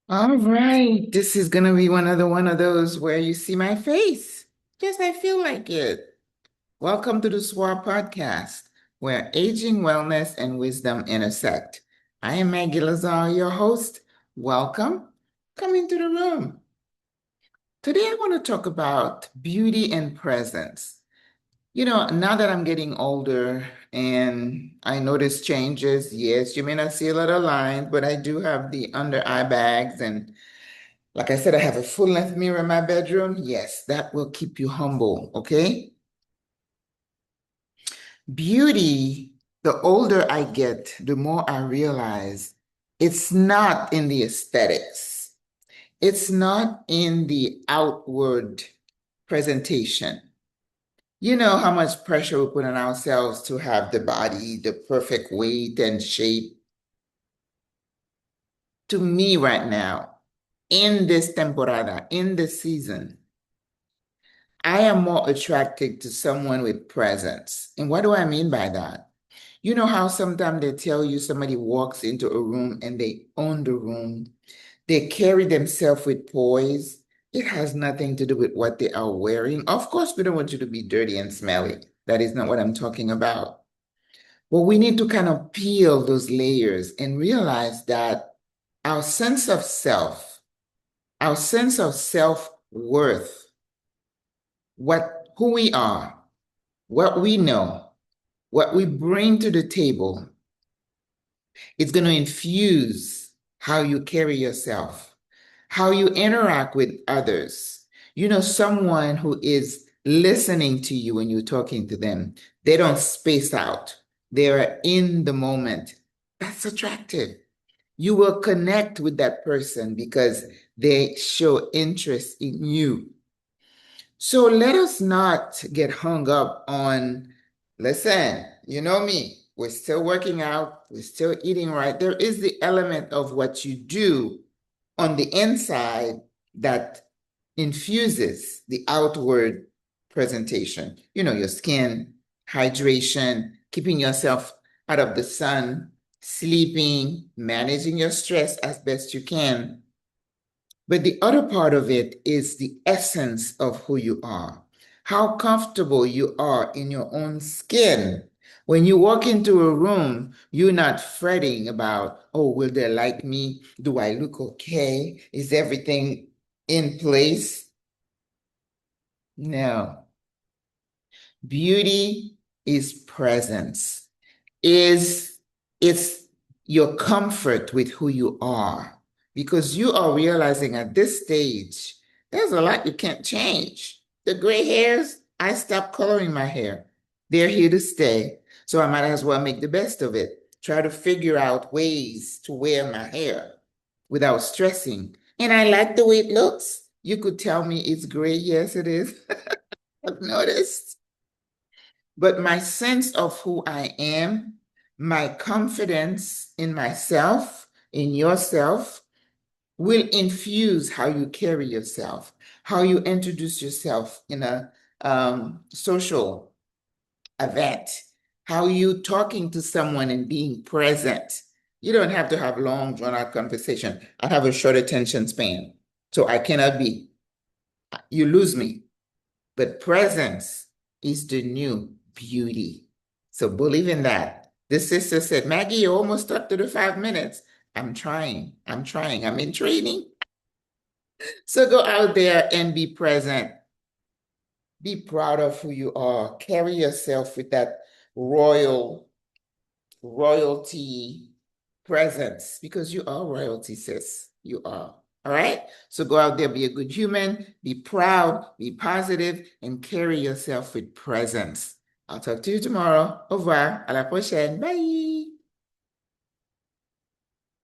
All right, this is gonna be one of those where you see my face. Yes, I feel like it. Welcome to the SWRA podcast, where aging, wellness, and wisdom intersect. I am Maggie Lazar, your host. Welcome. Come into the room. Today, I want to talk about beauty and presence. Now that I'm getting older and I notice changes, yes, you may not see a lot of lines, but I do have the under eye bags and like I said, I have a full length mirror in my bedroom. Yes, that will keep you humble, okay? Beauty, the older I get, the more I realize it's not in the aesthetics, it's not in the outward presentation. You know how much pressure we put on ourselves to have the body, the perfect weight and shape. To me, right now, in this temporada, in this season, I am more attracted to someone with presence. And what do I mean by that? You know how sometimes they tell you somebody walks into a room and they own the room, they carry themselves with poise. It has nothing to do with what they are wearing. Of course, we don't want you to be dirty and smelly. That is not what I'm talking about. But we need to kind of peel those layers and realize that our sense of self, our sense of self-worth, who we are, what we know, what we bring to the table, it's going to infuse how you carry yourself, how you interact with others. You know, someone who is listening to you when you're talking to them, they don't space out, they are in the moment. That's attractive. You will connect with that person because they show interest in you. So let us not get hung up on, listen, you know me, we're still working out, we're still eating right. There is the element of what you do on the inside that infuses the outward presentation. You know, your skin, hydration, keeping yourself out of the sun, sleeping, managing your stress as best you can. But the other part of it is the essence of who you are, how comfortable you are in your own skin. When you walk into a room, you're not fretting about, oh, will they like me? Do I look okay? Is everything in place? No. Beauty is presence, is it's your comfort with who you are because you are realizing at this stage there's a lot you can't change. The gray hairs, I stopped coloring my hair. They're here to stay. So I might as well make the best of it. Try to figure out ways to wear my hair without stressing. And I like the way it looks. You could tell me it's gray. Yes, it is. I've noticed. But my sense of who I am, my confidence in myself, in yourself, will infuse how you carry yourself, how you introduce yourself in a social event, how you talking to someone and being present. You don't have to have long, drawn out conversation. I have a short attention span, so I cannot be. You lose me. But presence is the new beauty. So believe in that. This sister said, Maggie, you're almost up to the 5 minutes. I'm trying. I'm trying. I'm in training. So go out there and be present. Be proud of who you are. Carry yourself with that royalty presence because you are royalty, sis. You are. All right? So go out there, be a good human, be proud, be positive, and carry yourself with presence. I'll talk to you tomorrow. Au revoir. À la prochaine. Bye.